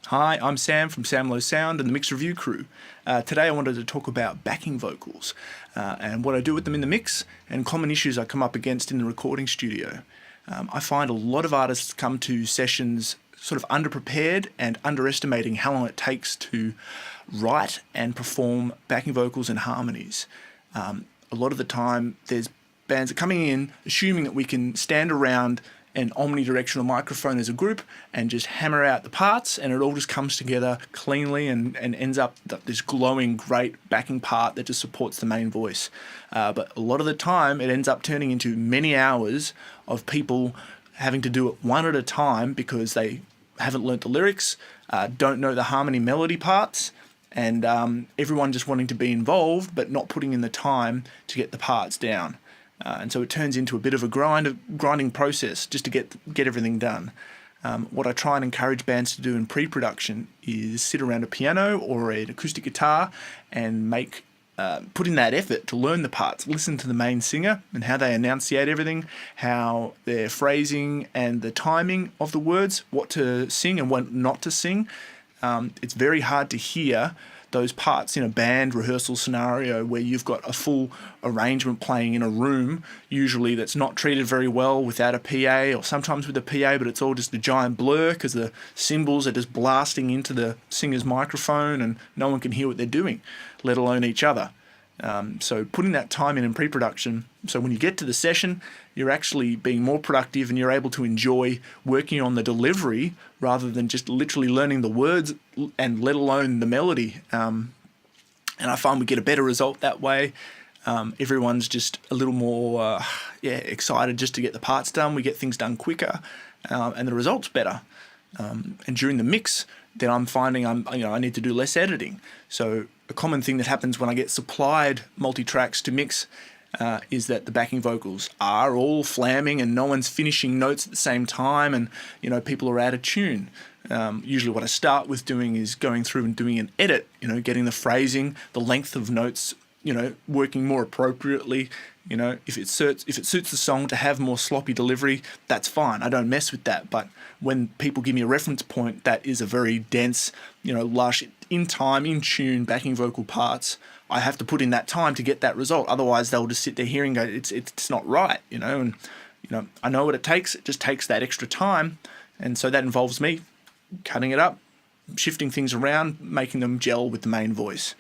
Hi, I'm Sam from Sam Low Sound and the Mix Review crew. Today I wanted to talk about backing vocals and what I do with them in the mix and common issues I come up against in the recording studio. I find a lot of artists come to sessions sort of underprepared and underestimating how long it takes to write and perform backing vocals and harmonies. A lot of the time there's bands that are coming in assuming that we can stand around an omnidirectional microphone as a group and just hammer out the parts, and it all just comes together cleanly and ends up this glowing great backing part that just supports the main voice. But a lot of the time it ends up turning into many hours of people having to do it one at a time because they haven't learnt the lyrics, don't know the harmony melody parts, and everyone just wanting to be involved but not putting in the time to get the parts down. And so it turns into a bit of a grinding process just to get everything done. What I try and encourage bands to do in pre-production is sit around a piano or an acoustic guitar and put in that effort to learn the parts, listen to the main singer and how they enunciate everything, how their phrasing and the timing of the words, what to sing and what not to sing. It's very hard to hear those parts in a band rehearsal scenario where you've got a full arrangement playing in a room, usually that's not treated very well without a PA, or sometimes with a PA, but it's all just a giant blur because the cymbals are just blasting into the singer's microphone and no one can hear what they're doing, let alone each other. So putting that time in pre-production, so when you get to the session, you're actually being more productive and you're able to enjoy working on the delivery rather than just literally learning the words and let alone the melody. And I find we get a better result that way. Everyone's just a little more excited just to get the parts done. We get things done quicker and the result's better. And during the mix, then I'm finding I need to do less editing. So a common thing that happens when I get supplied multi-tracks to mix is that the backing vocals are all flamming and no one's finishing notes at the same time, and people are out of tune. Usually what I start with doing is going through and doing an edit, getting the phrasing, the length of notes, working more appropriately. If it suits the song to have more sloppy delivery, that's fine. I don't mess with that. But when people give me a reference point that is a very dense, lush, in time, in tune backing vocal parts, I have to put in that time to get that result. Otherwise, they'll just sit there hearing, go, it's not right, And I know what it takes. It just takes that extra time, and so that involves me cutting it up, shifting things around, making them gel with the main voice.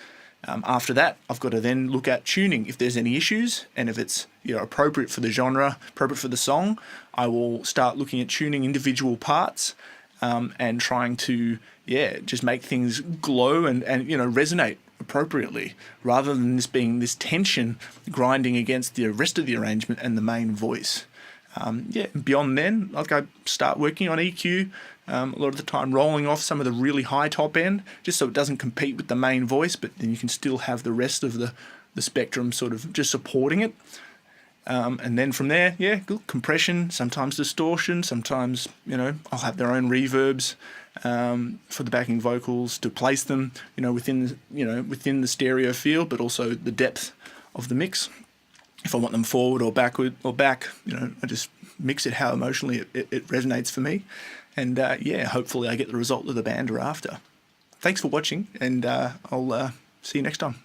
After that, I've got to then look at tuning if there's any issues, and if it's appropriate for the genre, appropriate for the song, I will start looking at tuning individual parts and trying to just make things glow and resonate appropriately, rather than this being this tension grinding against the rest of the arrangement and the main voice. Beyond then, I'll go start working on EQ, a lot of the time rolling off some of the really high top end, just so it doesn't compete with the main voice, but then you can still have the rest of the spectrum sort of just supporting it. And then from there, good compression, sometimes distortion, sometimes, I'll have their own reverbs for the backing vocals to place them, within the stereo field, but also the depth of the mix. If I want them forward or backward or back, I just mix it how emotionally it resonates for me. And hopefully I get the result that the band are after. Thanks for watching, and I'll see you next time.